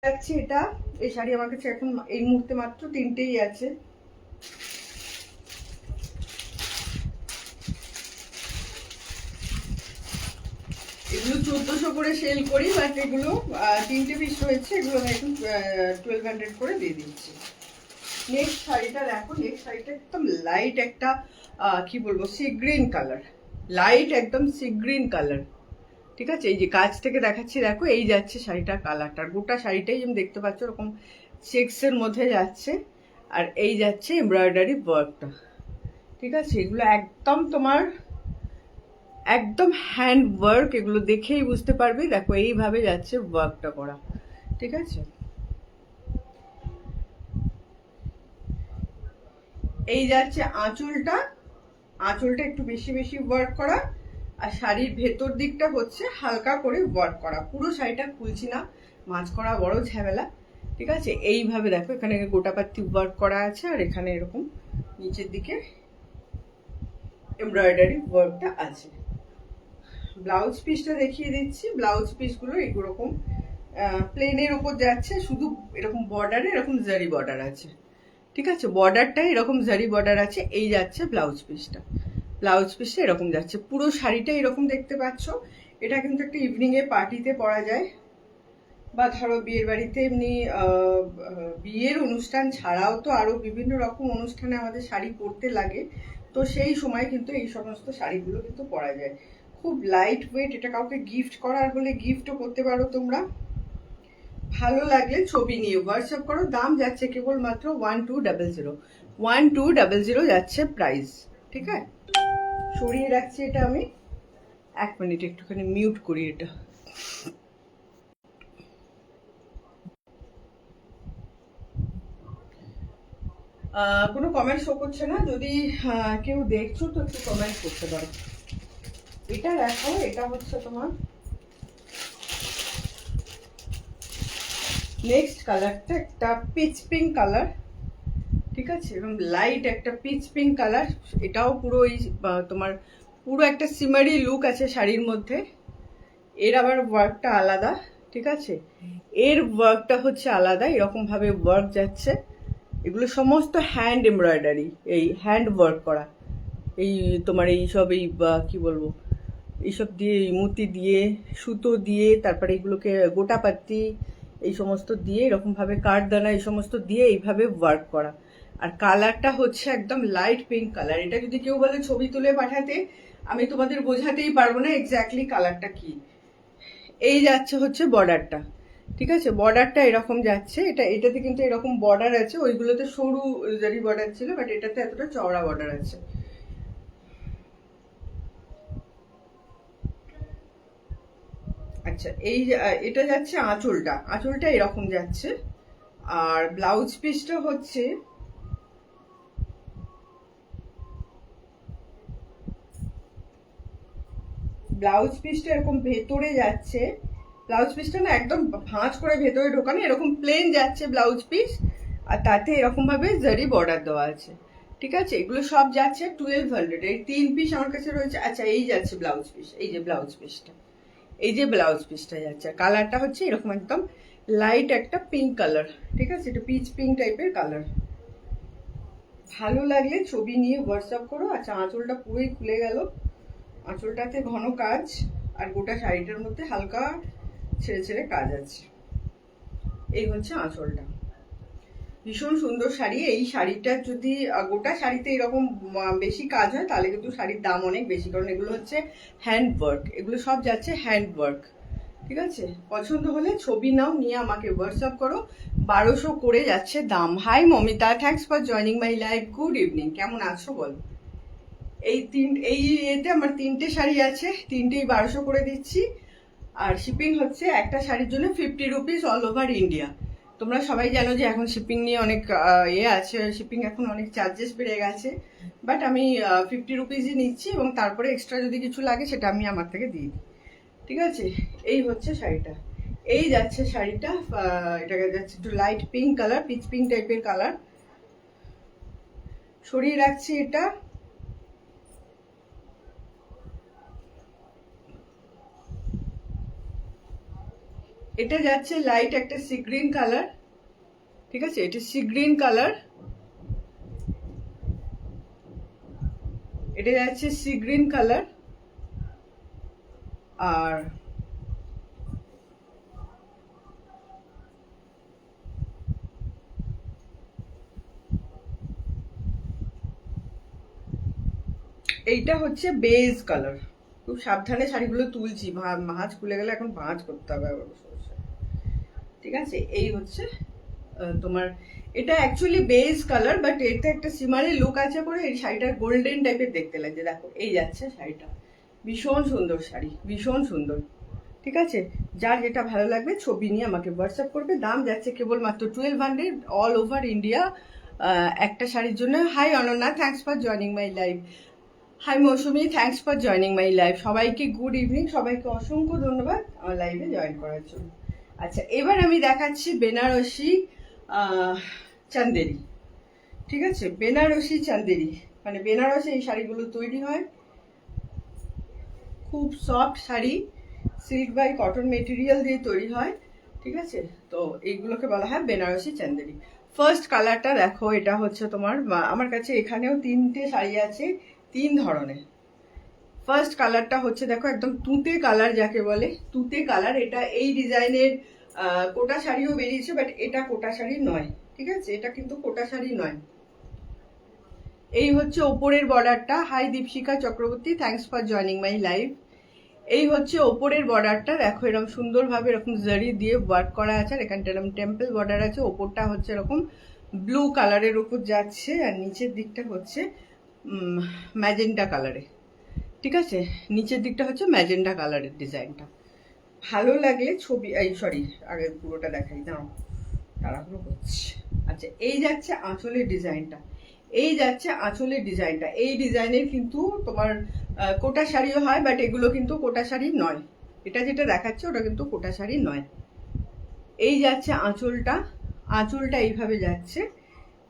যাচ্ছে এটা। এই শাড়ি আমার কাছে এখন এই মুহূর্তে মাত্র তিনটেই আছে। এগুলো 1400 করে সেল করি, বাট এগুলো তিনটে পিস রয়েছে, এগুলো আমি এখন 1200 করে দিয়ে দিচ্ছি। নেক্সট শাড়িটা দেখো, নেক্সট শাড়িটা একদম লাইট একটা কি বলবো, সি গ্রিন কালার, লাইট একদম সি গ্রিন কালার। ঠিক আছে, এই যে কাছ থেকে দেখাচ্ছি, দেখো এই যাচ্ছে শাড়িটার কালারটা, গোটা শাড়িটাই আমি দেখতে পাচ্ছ এরকম চেক্সের মধ্যে যাচ্ছে, আর এই যাচ্ছে এমব্রয়ডারি ওয়ার্কটা। ঠিক আছে, এগুলো একদম তোমার একদম হ্যান্ড ওয়ার্ক, এগুলো দেখেই বুঝতে পারবে, দেখো এইভাবে যাচ্ছে ওয়ার্কটা করা। ঠিক আছে, এই যাচ্ছে আঁচলটা, আঁচলটা একটু বেশি বেশি ওয়ার্ক করা, আর শাড়ির ভেতর দিকটা হচ্ছে হালকা করে ওয়ার্ক করা। পুরো শাড়িটা খুলছি না, মাঝ করা বড় ঝামেলা। ঠিক আছে, এইভাবে দেখো এখানে গোটা পাত্তি ওয়ার্ক করা আছে, আর এখানে এরকম নিচের দিকে এমব্রয়ডারি ওয়ার্কটা আছে। ব্লাউজ পিসটা দেখিয়ে দিচ্ছি। ব্লাউজ পিসগুলো এরকম প্লেনের ওপর যাচ্ছে, শুধু এরকম বর্ডারে এরকম জারি বর্ডার আছে। ঠিক আছে, বর্ডারটা এরকম জারি বর্ডার আছে, এই যাচ্ছে ব্লাউজ পিসটা। ব্লাউজ পিসটা এরকম যাচ্ছে, পুরো শাড়িটা এরকম দেখতে পাচ্ছ। এটা কিন্তু একটা ইভিনিং এ পার্টিতে পরা যায়, বা ধরো বিয়ের বাড়িতে এমনি বিয়ের অনুষ্ঠান ছাড়াও তো আরো বিভিন্ন রকম অনুষ্ঠানে আমাদের শাড়ি পরতে লাগে, তো সেই সময় কিন্তু এই সমস্ত শাড়িগুলো কিন্তু পরা যায়। খুব লাইট ওয়েট, এটা কাউকে গিফট করার হলে গিফটও করতে পারো তোমরা। ভালো লাগলে ছবি নিয়ে হোয়াটসঅ্যাপ করো। দাম যাচ্ছে কেবলমাত্র 1200, 1200 যাচ্ছে প্রাইস। ঠিক আছে, সরিয়ে রাখছি এটা আমি, 1 মিনিট একটুখানি মিউট করি এটা। কোনো কমেন্ট শো করছে না, যদি কেউ দেখছো তো একটু কমেন্ট করতে পারো। এটা দেখো, এটা হচ্ছে তোমার নেক্সট কালারটা, একটা পিচ পিঙ্ক কালার। ঠিক আছে, এবং লাইট একটা পিচ পিঙ্ক কালার। এটাও পুরো ওই তোমার পুরো একটা সিমারি লুক আছে শাড়ির মধ্যে। এর আবার ওয়ার্কটা আলাদা। ঠিক আছে, এর ওয়ার্কটা হচ্ছে আলাদা, এরকম ভাবে ওয়ার্ক যাচ্ছে। এগুলো সমস্ত হ্যান্ড এমব্রয়ডারি, এই হ্যান্ড ওয়ার্ক করা। এই তোমার এই সব এই কি বলবো, এইসব দিয়ে মতি দিয়ে সুতো দিয়ে, তারপরে এগুলোকে গোটা পাত্তি এই সমস্ত দিয়ে এরকম ভাবে কাঠদানা এই সমস্ত দিয়ে এইভাবে ওয়ার্ক করা। আর কালারটা হচ্ছে একদম লাইট পিঙ্ক কালার। এটা যদি কেউ বলে ছবি তুলে পাঠাতে, আমি তোমাদের বোঝাতেই পারবো না এক্স্যাক্টলি কালারটা কি। এই যাচ্ছে হচ্ছে বর্ডারটা। ঠিক আছে, বর্ডারটা এরকম যাচ্ছে, এটাতে কিন্তু এরকম বর্ডার আছে, ওইগুলোতে সরু জারি বর্ডার ছিল, বাট এটাতে এতটা চওড়া বর্ডার আছে। আচ্ছা, এই এটা যাচ্ছে আঁচলটা, আঁচলটা এরকম যাচ্ছে। আর ব্লাউজ পিসটা হচ্ছে ব্লাউজ পিসটা এরকম ভেতরে যাচ্ছে। ব্লাউজ পিসটা না একদম ভাঁজ করে ভেতরে ঢোকানো, এরকম প্লেন যাচ্ছে ব্লাউজ পিস, আর তাতে এরকম ভাবে জারি বর্ডার দেওয়া আছে। ঠিক আছে, এগুলো সব যাচ্ছে 1200। এই 3 পিস আমার কাছে রয়েছে। আচ্ছা, এই যাচ্ছে ব্লাউজ পিস, এই যে ব্লাউজ পিসটা, এই যে ব্লাউজ পিসটা যাচ্ছে। কালারটা হচ্ছে এরকম একদম লাইট একটা পিঙ্ক কালার। ঠিক আছে, এটা পিচ পিঙ্ক টাইপের কালার। ভালো লাগলে ছবি নিয়ে হোয়াটসঅ্যাপ করো। আচ্ছা, আঁচলটা পুরোই খুলে গেল, আঁচলটাতে ঘন কাজ, আর গোটা শাড়িটার মধ্যে হালকা ছেড়ে ছেড়ে কাজ আছে। এই হচ্ছে আঁচলটা, ভীষণ সুন্দর শাড়ি। এই শাড়িটা যদি গোটা শাড়িতে এরকম বেশি কাজ হয়, তাহলে কিন্তু শাড়ির দাম অনেক বেশি, কারণ এগুলো হচ্ছে হ্যান্ড ওয়ার্ক, এগুলো সব যাচ্ছে হ্যান্ড ওয়ার্ক। ঠিক আছে, পছন্দ হলে ছবি নাও, নিয়ে আমাকে হোয়াটসঅ্যাপ করো। 1200 করে যাচ্ছে দাম। Hi Momita, thanks for joining my live, good evening, কেমন আছো বল। এই এতে আমার তিনটে শাড়ি আছে, তিনটেই 1200 করে দিচ্ছি। আর শিপিং হচ্ছে একটা শাড়ির জন্য 50 রুপিস অল ওভার ইন্ডিয়া। তোমরা সবাই জানো যে এখন শিপিং নিয়ে অনেক আছে, শিপিং এখন অনেক চার্জেস বেড়ে গেছে, বাট আমি 50 রুপিসই নিচ্ছি, এবং তারপরে এক্সট্রা যদি কিছু লাগে সেটা আমি আমার থেকে দিয়ে দিই। ঠিক আছে, এই হচ্ছে শাড়িটা। এই যাচ্ছে শাড়িটা, এটাকে যাচ্ছে একটু light pink colour, pitch pink টাইপের কালার। সরিয়ে রাখছি এটা। এটা যাচ্ছে লাইট একটা সি গ্রিন কালার, ঠিক আছে, এটা সি গ্রিন কালার, এটা যাচ্ছে সি গ্রিন কালার। আর এইটা হচ্ছে বেজ কালার। খুব সাবধানে শাড়িগুলো তুলছি, ভাঁজ খুলে গেলে এখন ভাঁজ করতে হবে আবার বসে বসে। ঠিক আছে, এই হচ্ছে তোমার, এটা অ্যাকচুয়ালি বেজ কালার, বাট এটা একটা সিমারের লুক আছে করে এই শাড়িটা গোল্ডেন টাইপের দেখতে লাগছে। দেখো এই যাচ্ছে শাড়িটা, ভীষণ সুন্দর শাড়ি, ভীষণ সুন্দর। ঠিক আছে, যার যেটা ভালো লাগবে ছবি নিয়ে আমাকে হোয়াটসঅ্যাপ করবে। দাম যাচ্ছে কেবলমাত্র 1200 অল ওভার ইন্ডিয়া একটা শাড়ির জন্য। Hi Ananya, thanks for joining my live. Hi Mousumi, thanks for joining my live. সবাইকে গুড ইভিনিং, সবাইকে অসংখ্য ধন্যবাদ আমার লাইভে জয়েন করার জন্য। আচ্ছা, এবার আমি দেখাচ্ছি বেনারসি চান্দেরি। ঠিক আছে, বেনারসি চান্দেরি, মানে বেনারসে এই শাড়িগুলো তৈরি হয়। খুব সফট শাড়ি, সিল্ক বাই কটন মেটেরিয়াল দিয়ে তৈরি হয়। ঠিক আছে, তো এইগুলোকে বলা হয় বেনারসি চান্দেরি। ফার্স্ট কালারটা দেখো, এটা হচ্ছে তোমার, আমার কাছে এখানেও 3টে শাড়ি আছে 3 ধরনের। ফার্স্ট কালারটা হচ্ছে দেখো একদম তুঁতে কালার, যাকে বলে তুঁতে কালার। এটা এই ডিজাইনের কোটা শাড়িও বেরিয়েছে, বাট এটা কোটা শাড়ি নয়। ঠিক আছে, এটা কিন্তু কোটা শাড়ি নয়। এই হচ্ছে ওপরের বর্ডারটা। Hi Dipshikha Chakraborty, thanks for joining my live. এই হচ্ছে ওপরের বর্ডারটা, দেখো এরকম সুন্দরভাবে এরকম জারি দিয়ে ওয়ার্ক করা আছে, আর এখানটা এরকম টেম্পল বর্ডার আছে। ওপরটা হচ্ছে এরকম ব্লু কালারের উপর যাচ্ছে, আর নিচের দিকটা হচ্ছে ম্যাজেন্টা কালারে। ঠিক আছে, নিচের দিকটা হচ্ছে ম্যাজেন্টা কালারের ডিজাইনটা। ভালো লাগলে ছবি, এই সরি আগে পুরোটা দেখাই, দাঁড়াও তাড়াহুড়ো করছি। আচ্ছা, এই যাচ্ছে আঁচলের ডিজাইনটা, এই যাচ্ছে আঁচলের ডিজাইনটা। এই ডিজাইনের কিন্তু তোমার কোটা শাড়িও হয়, বাট এগুলো কিন্তু কোটা শাড়ি নয়। এটা যেটা দেখাচ্ছে ওটা কিন্তু কোটা শাড়ি নয়। এই যাচ্ছে আঁচলটা, আঁচলটা এইভাবে যাচ্ছে,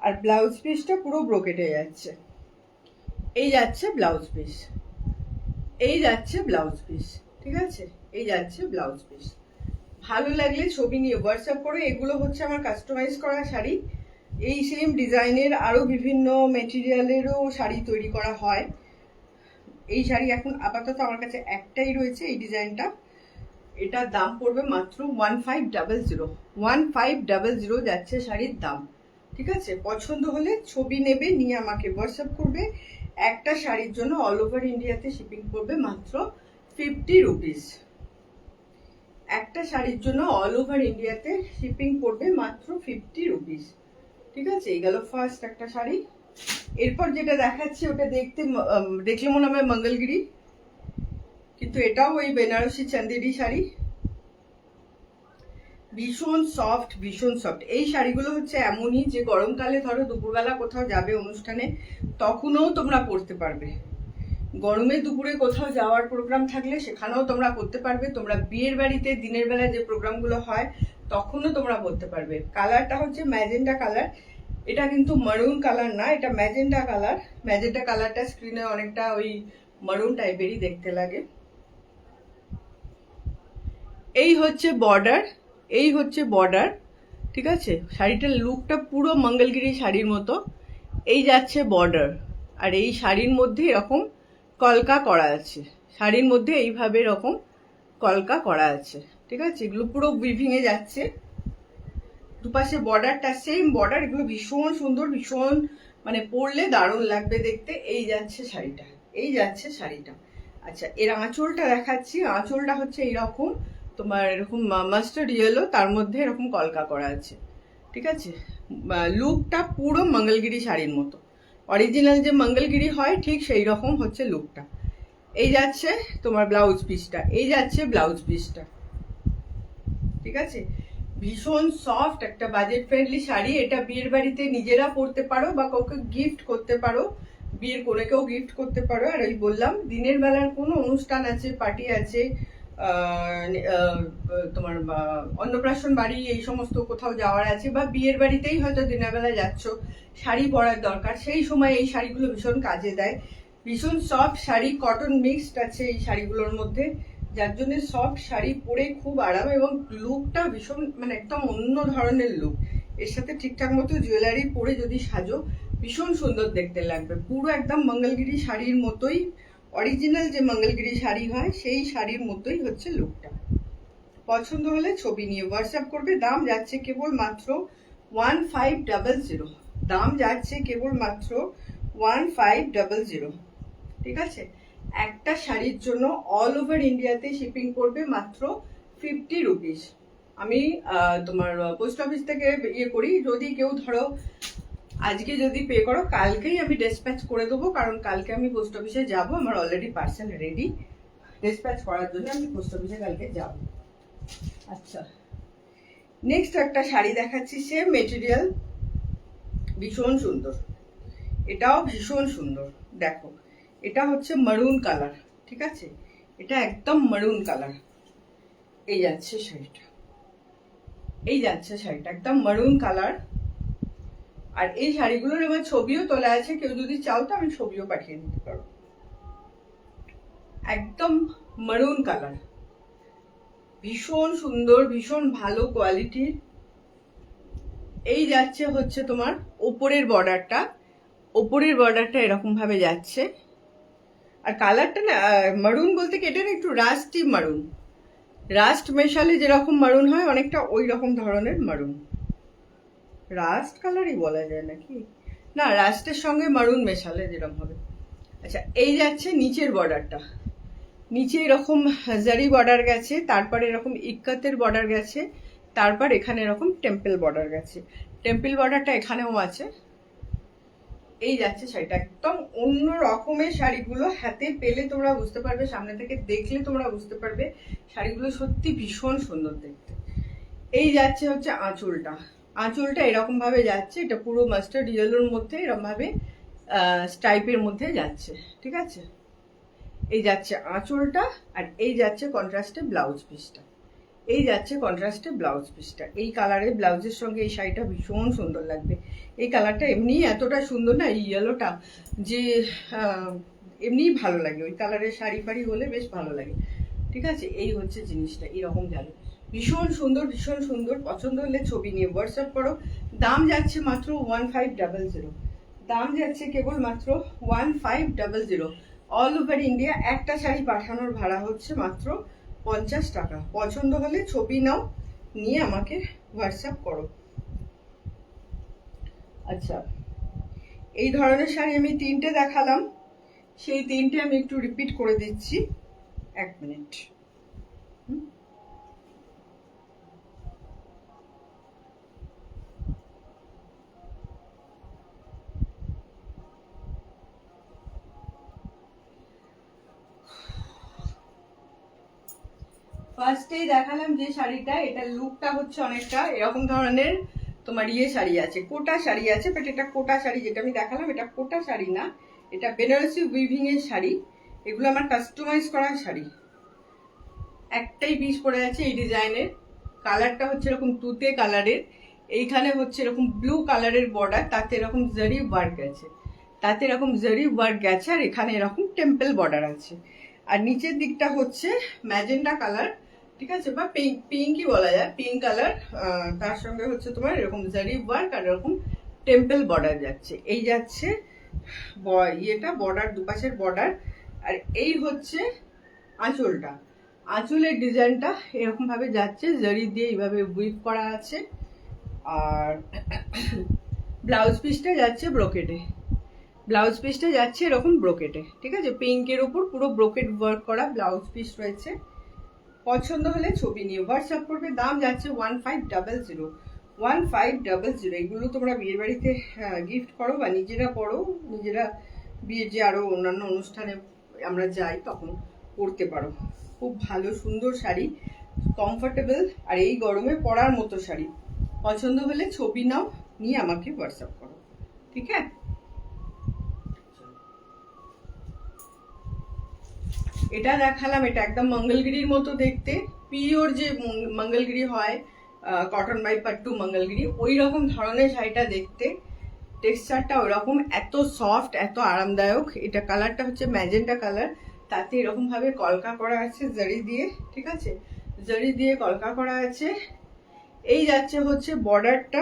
আর ব্লাউজ পিসটা পুরো ব্রোকেটে যাচ্ছে। এই যাচ্ছে ব্লাউজ পিস, এই যাচ্ছে ব্লাউজ পিস। ঠিক আছে, এই যাচ্ছে ব্লাউজ পিস। ভালো লাগলে ছবি নিয়ে হোয়াটসঅ্যাপ করে। এগুলো হচ্ছে আমার কাস্টমাইজ করা শাড়ি। এই সেম ডিজাইনের আরো বিভিন্ন মেটেরিয়ালেরও শাড়ি তৈরি করা হয়। এই শাড়ি এখন আপাতত আমার কাছে একটাই রয়েছে, এই ডিজাইনটা। এটার দাম পড়বে মাত্র 1500। 1500 যাচ্ছে শাড়ির দাম। ঠিক আছে, পছন্দ হলে ছবি নেবে, নিয়ে আমাকে হোয়াটসঅ্যাপ করবে। একটা শাড়ির জন্য অল ওভার ইন্ডিয়াতে শিপিং পড়বে মাত্র 50 রুপিস। একটা শাড়ির জন্য অল ওভার ইন্ডিয়াতে শিপিং পড়বে মাত্র 50 রুপিস। ঠিক আছে, এই গেল ফার্স্ট একটা শাড়ি। এরপর যেটা দেখাচ্ছি ওটা দেখলে মনে হয় মঙ্গলগিরি, কিন্তু এটাও ওই বেনারসি চান্দেরি শাড়ি। ভীষণ সফট, ভীষণ সফট। এই শাড়িগুলো হচ্ছে এমনই যে গরমকালে ধরো দুপুরবেলা কোথাও যাবে অনুষ্ঠানে, তখনও তোমরা পরতে পারবে। গরমে দুপুরে কোথাও যাওয়ার প্রোগ্রাম থাকলে সেখানেও তোমরা পরতে পারবে। তোমরা বিয়ের বাড়িতে দিনের বেলা যে প্রোগ্রামগুলো হয় তখনও তোমরা পরতে পারবে। কালারটা হচ্ছে ম্যাজেন্টা কালার। এটা কিন্তু মারুন কালার না, এটা ম্যাজেন্টা কালার। ম্যাজেন্টা কালারটা স্ক্রিনে অনেকটা ওই মারুন টাইপেরই দেখতে লাগে। এই হচ্ছে বর্ডার, এই হচ্ছে বর্ডার। ঠিক আছে, শাড়িটার লুকটা পুরো মঙ্গলগিরি শাড়ির মতো। এই যাচ্ছে বর্ডার, আর এই শাড়ির মধ্যে এরকম কলকা করা আছে। শাড়ির মধ্যে এইভাবে এরকম কলকা করা আছে। ঠিক আছে, এগুলো পুরো উইভিংয়ে যাচ্ছে। দুপাশে বর্ডারটা সেম বর্ডার। এগুলো ভীষণ সুন্দর, ভীষণ মানে পরলে দারুণ লাগবে দেখতে। এই যাচ্ছে শাড়িটা, এই যাচ্ছে শাড়িটা। আচ্ছা, এর আঁচলটা দেখাচ্ছি। আঁচলটা হচ্ছে এইরকম তোমার এরকম মাস্টার্ড ইয়েলো, তার মধ্যে এরকম কলকা করা আছে। ঠিক আছে, লুকটা পুরো মঙ্গলগিরি শাড়ির মতো। অরিজিনাল যে মঙ্গলগিরি হয় ঠিক সেই রকম হচ্ছে লুকটা। এই যাচ্ছে তোমার ব্লাউজ পিসটা, এই যাচ্ছে ব্লাউজ পিসটা। ঠিক আছে, ভীষণ সফট একটা বাজেট ফ্রেন্ডলি শাড়ি। এটা বিয়ের বাড়িতে নিজেরা পরতে পারো বা কাউকে গিফট করতে পারো, বিয়ের কোনেকেও গিফট করতে পারো। আর ওই বললাম দিনের বেলার কোনো অনুষ্ঠান আছে, পার্টি আছে, তোমার অন্নপ্রাশন বাড়ি, এই সমস্ত কোথাও যাওয়ার আছে, বা বিয়ের বাড়িতেই হয়তো দিনের বেলা যাচ্ছ, শাড়ি পরার দরকার, সেই সময় এই শাড়িগুলো ভীষণ কাজে দেয়। ভীষণ সফট শাড়ি, কটন মিক্সড আছে এই শাড়িগুলোর মধ্যে। যার জন্য সফট শাড়ি পরে খুব আরাম, এবং লুকটা ভীষণ মানে একদম অন্য ধরনের লুক। এর সাথে ঠিকঠাক মতো জুয়েলারি পরে যদি সাজো ভীষণ সুন্দর দেখতে লাগবে, পুরো একদম মঙ্গলগিরি শাড়ির মতোই, অরিজিনাল যে মঙ্গলগিরি শাড়ি হয় সেই শাড়ির মতোই হচ্ছে লুকটা। পছন্দ হলে ছবি নিয়ে হোয়াটসঅ্যাপ করবে। দাম যাচ্ছে কেবল মাত্র 1500, দাম যাচ্ছে কেবল মাত্র 1500, ঠিক আছে। একটা শাড়ির জন্য অল ওভার ইন্ডিয়াতে শিপিং করবে মাত্র 50 রুপিস। আমি তোমার পোস্ট অফিস থেকে ইয়ে করি, যদি কেউ ধরো আজকে যদি পে করো কালকেই আমি ডিসপ্যাচ করে দেবো, কারণ কালকে আমি পোস্ট অফিসে যাবো, আমার অলরেডি পার্সেল রেডি, ডিসপ্যাচ করার জন্য আমি পোস্ট অফিসে কালকে যাব। আচ্ছা, নেক্সট একটা শাড়ি দেখাচ্ছি, সেম মেটেরিয়াল, ভীষণ সুন্দর, এটাও ভীষণ সুন্দর। দেখো এটা হচ্ছে মারুন কালার, ঠিক আছে, এটা একদম মারুন কালার। এই যাচ্ছে শাড়িটা, এই যাচ্ছে শাড়িটা একদম মারুন কালার। আর এই শাড়িগুলোর আমার ছবিও তোলা আছে, কেউ যদি চাও তো আমি ছবিও পাঠিয়ে দিতে পারবো। একদম মারুন কালার, ভীষণ সুন্দর, ভীষণ ভালো কোয়ালিটির। এই যাচ্ছে হচ্ছে তোমার ওপরের বর্ডারটা, ওপরের বর্ডারটা এরকম ভাবে যাচ্ছে। আর কালারটা না মারুন বলতে কি, এটা না একটু রাস্টি মারুন, রাস্ট মেশালে যেরকম মারুন হয় অনেকটা ওই রকম ধরনের মারুন, রাস্ট কালারই বলা যায় নাকি, না রাস্টের সঙ্গে মারুন মেশালে যেরকম হবে। আচ্ছা, এই যাচ্ছে নিচের বর্ডারটা, নিচে এরকম জারি বর্ডার গেছে, তারপরে এরকম ইক্কাতের বর্ডার গেছে, তারপর এখানে এরকম টেম্পল বর্ডার গেছে, টেম্পল বর্ডারটা এখানেও আছে। এই যাচ্ছে শাড়িটা, একদম অন্য রকমের শাড়িগুলো হাতে পেলে তোমরা বুঝতে পারবে, সামনে থেকে দেখলে তোমরা বুঝতে পারবে শাড়িগুলো সত্যি ভীষণ সুন্দর দেখতে। এই যাচ্ছে হচ্ছে আঁচলটা, আঁচলটা এরকম ভাবে যাচ্ছে, এটা পুরো মাস্টার্ড ইয়েলোর মধ্যে এরকম ভাবে স্টাইপের মধ্যে যাচ্ছে, ঠিক আছে। এই যাচ্ছে আঁচলটা, আর এই যাচ্ছে কন্ট্রাস্টে ব্লাউজ পিসটা, এই যাচ্ছে কন্ট্রাস্টে ব্লাউজ পিসটা। এই কালারের ব্লাউজের সঙ্গে এই শাড়িটা ভীষণ সুন্দর লাগবে। এই কালারটা এমনি এতটা সুন্দর না, এই ইয়েলোটা যে এমনিই ভালো লাগে, ওই কালারের শাড়ি ফাড়ি হলে বেশ ভালো লাগে, ঠিক আছে। এই হচ্ছে জিনিসটা, এরকম যাবে, ভীষণ সুন্দর, ভীষণ সুন্দর। পছন্দ হলে ছবি নিয়ে হোয়াটসঅ্যাপ করো। দাম যাচ্ছে মাত্র 1500, দাম যাচ্ছে কেবল মাত্র 1500। অল ওভার ইন্ডিয়া একটা শাড়ি পাঠানোর ভাড়া হচ্ছে মাত্র 50 টাকা। পছন্দ হলে ছবি নাও, নিয়ে আমাকে হোয়াটসঅ্যাপ করো। আচ্ছা, এই ধরনের শাড়ি আমি 3টে দেখালাম, সেই 3টে আমি একটু রিপিট করে দিচ্ছি, 1 মিনিট। ফার্স্টেই দেখালাম যে শাড়িটা, এটা লুকটা হচ্ছে অনেকটা এরকম ধরনের, তোমার ইয়ে শাড়ি আছে, কোটা শাড়ি আছে, বাট এটা কোটা শাড়ি যেটা আমি দেখালাম এটা কোটা শাড়ি না, এটা বেনারসি উইভিং এর শাড়ি। এগুলো আমার কাস্টমাইজ করা শাড়ি, একটাই পিস পরে আছে এই ডিজাইনের। কালারটা হচ্ছে এরকম তুতে কালারের, এইখানে হচ্ছে এরকম ব্লু কালারের বর্ডার, তাতে এরকম জারি ওয়ার্ক আছে, তাতে এরকম জারি ওয়ার্ক গেছে, আর এখানে এরকম টেম্পল বর্ডার আছে। আর নিচের দিকটা হচ্ছে ম্যাজেন্টা কালার, ঠিক আছে, বা পিঙ্কই বলা যায়, পিঙ্ক কালার, তার সঙ্গে হচ্ছে তোমার এরকম জারি ওয়ার্ক আর এরকম টেম্পল বর্ডার যাচ্ছে। এই যাচ্ছে ইয়েটা বর্ডার, দুপাশের বর্ডার। আর এই হচ্ছে আঁচলটা, আঁচলের ডিজাইনটা এরকম ভাবে যাচ্ছে, জারি দিয়ে এইভাবে উইভ করা আছে। আর ব্লাউজ পিসটা যাচ্ছে ব্রোকেটে, ব্লাউজ পিসটা যাচ্ছে এরকম ব্রোকেটে, ঠিক আছে, পিঙ্কের উপর পুরো ব্রোকেট ওয়ার্ক করা ব্লাউজ পিস রয়েছে। পছন্দ হলে ছবি নিয়ে হোয়াটসঅ্যাপ করবে। দাম যাচ্ছে 1500, 1500। এগুলো তোমরা বিয়ের বাড়িতে গিফট করো বা নিজেরা পড়ো, নিজেরা বিয়ের যে আরো অন্যান্য অনুষ্ঠানে আমরা যাই তখন পরতে পারো। খুব ভালো সুন্দর শাড়ি, কমফোর্টেবল, আর এই গরমে পরার মতো শাড়ি। পছন্দ হলে ছবি নাও, নিয়ে আমাকে হোয়াটসঅ্যাপ করো, ঠিক আছে। এটা দেখালাম, এটা একদম মঙ্গলগিরির মতো দেখতে, পিওর যে মঙ্গলগিরি হয়, কটন বাই পাট্টু মঙ্গলগিরি, ওই রকম ধরনের শাড়িটা দেখতে, টেক্সচারটা ওরকম, এত সফট, এত আরামদায়ক। এটা কালারটা হচ্ছে ম্যাজেন্টা কালার, তাতে এরকম ভাবে কলকা করা আছে জরি দিয়ে, ঠিক আছে, জরি দিয়ে কলকা করা আছে। এই যাচ্ছে হচ্ছে বর্ডারটা,